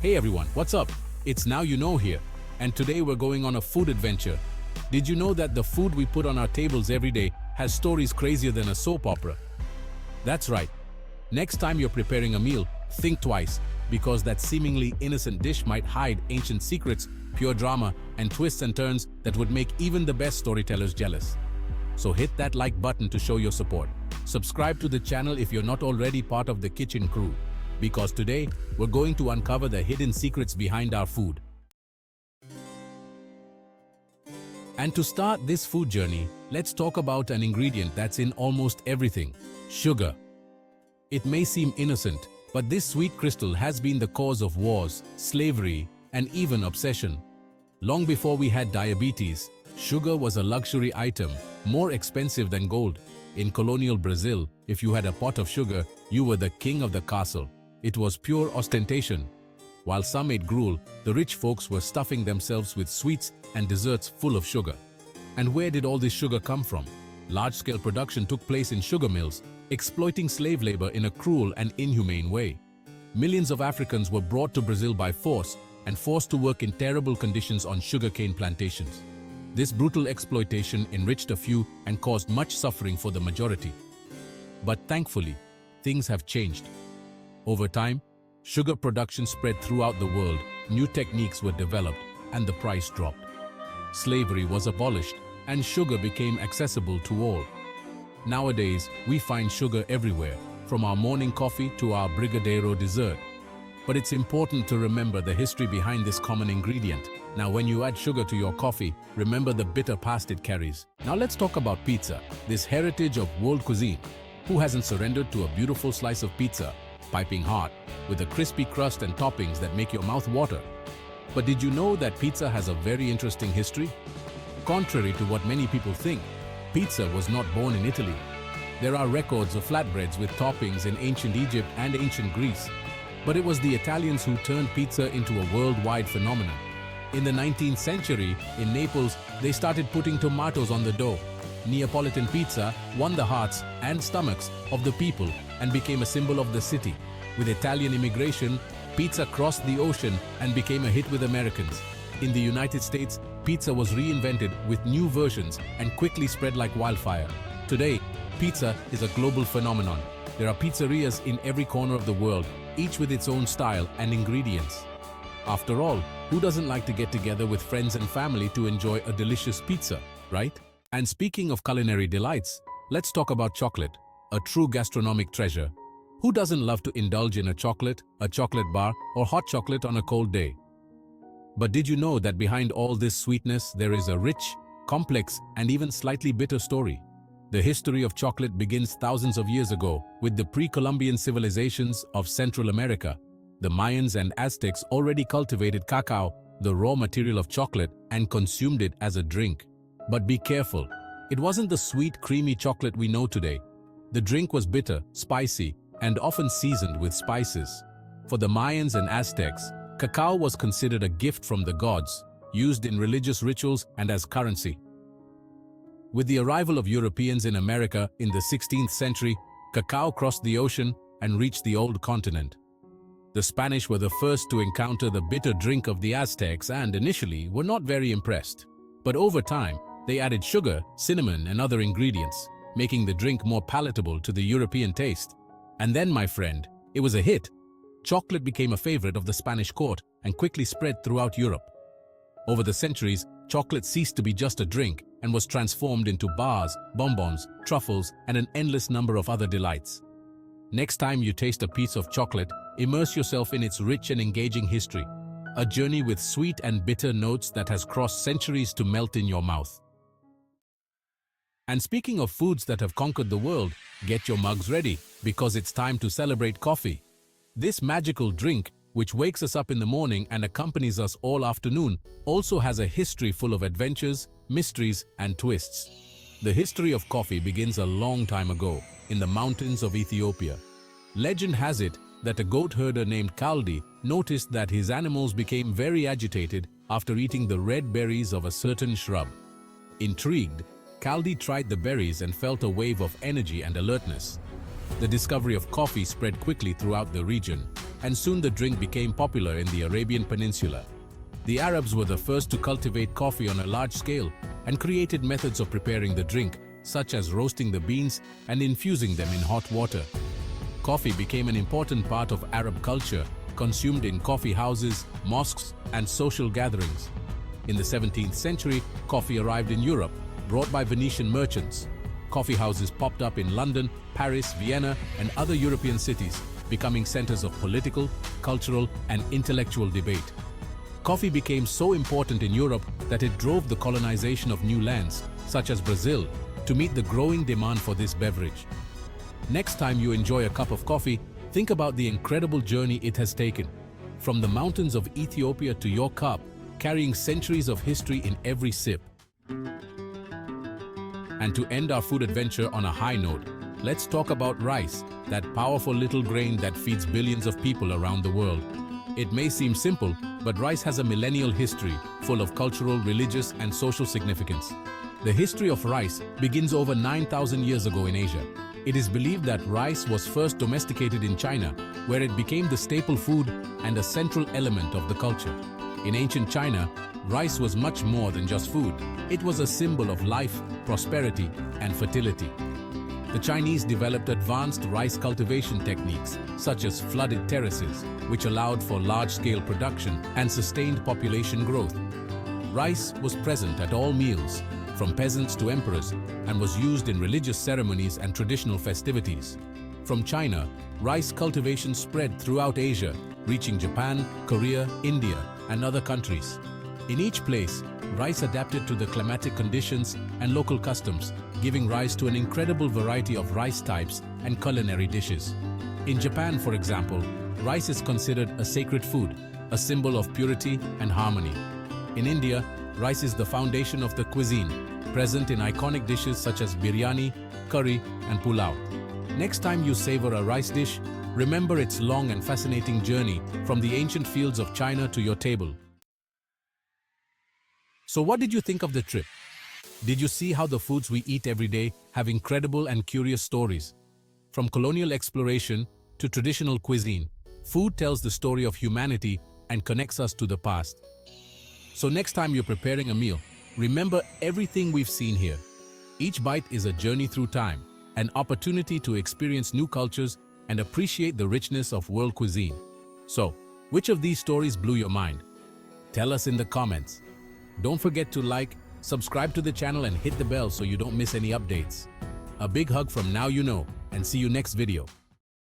Hey everyone, what's up? It's Now You Know here, and today we're going on a food adventure. Did you know that the food we put on our tables every day has stories crazier than a soap opera? That's right. Next time you're preparing a meal, think twice, because that seemingly innocent dish might hide ancient secrets, pure drama, and twists and turns that would make even the best storytellers jealous. So hit that like button to show your support. Subscribe to the channel if you're not already part of the kitchen crew, because today we're going to uncover the hidden secrets behind our food. And to start this food journey, let's talk about an ingredient that's in almost everything: sugar. It may seem innocent, but this sweet crystal has been the cause of wars, slavery, and even obsession. Long before we had diabetes, sugar was a luxury item, more expensive than gold. In colonial Brazil, if you had a pot of sugar, you were the king of the castle. It was pure ostentation. While some ate gruel, the rich folks were stuffing themselves with sweets and desserts full of sugar. And where did all this sugar come from? Large-scale production took place in sugar mills, exploiting slave labor in a cruel and inhumane way. Millions of Africans were brought to Brazil by force and forced to work in terrible conditions on sugarcane plantations. This brutal exploitation enriched a few and caused much suffering for the majority. But thankfully, things have changed. Over time, sugar production spread throughout the world, new techniques were developed, and the price dropped. Slavery was abolished, and sugar became accessible to all. Nowadays, we find sugar everywhere, from our morning coffee to our brigadeiro dessert. But it's important to remember the history behind this common ingredient. Now, when you add sugar to your coffee, remember the bitter past it carries. Now let's talk about pizza, this heritage of world cuisine. Who hasn't surrendered to a beautiful slice of pizza, piping hot, with a crispy crust and toppings that make your mouth water? But did you know that pizza has a very interesting history? Contrary to what many people think, pizza was not born in Italy. There are records of flatbreads with toppings in ancient Egypt and ancient Greece. But it was the Italians who turned pizza into a worldwide phenomenon. In the 19th century, in Naples, they started putting tomatoes on the dough. Neapolitan pizza won the hearts and stomachs of the people and became a symbol of the city. With Italian immigration, pizza crossed the ocean and became a hit with Americans. In the United States, pizza was reinvented with new versions and quickly spread like wildfire. Today, pizza is a global phenomenon. There are pizzerias in every corner of the world, each with its own style and ingredients. After all, who doesn't like to get together with friends and family to enjoy a delicious pizza, right? And speaking of culinary delights, let's talk about chocolate, a true gastronomic treasure. Who doesn't love to indulge in a chocolate bar, or hot chocolate on a cold day? But did you know that behind all this sweetness there is a rich, complex, and even slightly bitter story? The history of chocolate begins thousands of years ago with the pre-Columbian civilizations of Central America. The Mayans and Aztecs already cultivated cacao, the raw material of chocolate, and consumed it as a drink. But be careful, it wasn't the sweet, creamy chocolate we know today. The drink was bitter, spicy, and often seasoned with spices. For the Mayans and Aztecs, cacao was considered a gift from the gods, used in religious rituals and as currency. With the arrival of Europeans in America in the 16th century, cacao crossed the ocean and reached the old continent. The Spanish were the first to encounter the bitter drink of the Aztecs and initially were not very impressed. But over time, they added sugar, cinnamon, and other ingredients, making the drink more palatable to the European taste. And then, my friend, it was a hit. Chocolate became a favorite of the Spanish court and quickly spread throughout Europe. Over the centuries, chocolate ceased to be just a drink and was transformed into bars, bonbons, truffles, and an endless number of other delights. Next time you taste a piece of chocolate, immerse yourself in its rich and engaging history, a journey with sweet and bitter notes that has crossed centuries to melt in your mouth. And speaking of foods that have conquered the world, get your mugs ready, because it's time to celebrate coffee. This magical drink, which wakes us up in the morning and accompanies us all afternoon, also has a history full of adventures, mysteries, and twists. The history of coffee begins a long time ago, in the mountains of Ethiopia. Legend has it that a goat herder named Kaldi noticed that his animals became very agitated after eating the red berries of a certain shrub. Intrigued, Kaldi tried the berries and felt a wave of energy and alertness. The discovery of coffee spread quickly throughout the region, and soon the drink became popular in the Arabian Peninsula. The Arabs were the first to cultivate coffee on a large scale and created methods of preparing the drink, such as roasting the beans and infusing them in hot water. Coffee became an important part of Arab culture, consumed in coffee houses, mosques, and social gatherings. In the 17th century, coffee arrived in Europe, brought by Venetian merchants. Coffee houses popped up in London, Paris, Vienna, and other European cities, becoming centers of political, cultural, and intellectual debate. Coffee became so important in Europe that it drove the colonization of new lands, such as Brazil, to meet the growing demand for this beverage. Next time you enjoy a cup of coffee, think about the incredible journey it has taken. From the mountains of Ethiopia to your cup, carrying centuries of history in every sip. And to end our food adventure on a high note, let's talk about rice, that powerful little grain that feeds billions of people around the world. It may seem simple, but rice has a millennial history, full of cultural, religious, and social significance. The history of rice begins over 9,000 years ago in Asia. It is believed that rice was first domesticated in China, where it became the staple food and a central element of the culture. In ancient China, rice was much more than just food. It was a symbol of life, prosperity, and fertility. The Chinese developed advanced rice cultivation techniques, such as flooded terraces, which allowed for large-scale production and sustained population growth. Rice was present at all meals, from peasants to emperors, and was used in religious ceremonies and traditional festivities. From China, rice cultivation spread throughout Asia, reaching Japan, Korea, India, and other countries. In each place, rice adapted to the climatic conditions and local customs, giving rise to an incredible variety of rice types and culinary dishes. In Japan, for example, rice is considered a sacred food, a symbol of purity and harmony. In India, rice is the foundation of the cuisine, present in iconic dishes such as biryani, curry, and pulao. Next time you savor a rice dish, remember its long and fascinating journey from the ancient fields of China to your table. So what did you think of the trip? Did you see how the foods we eat every day have incredible and curious stories? From colonial exploration to traditional cuisine, food tells the story of humanity and connects us to the past. So next time you're preparing a meal, remember everything we've seen here. Each bite is a journey through time, an opportunity to experience new cultures and appreciate the richness of world cuisine. So, which of these stories blew your mind? Tell us in the comments. Don't forget to like, subscribe to the channel and hit the bell so you don't miss any updates. A big hug from Now You Know, and see you next video.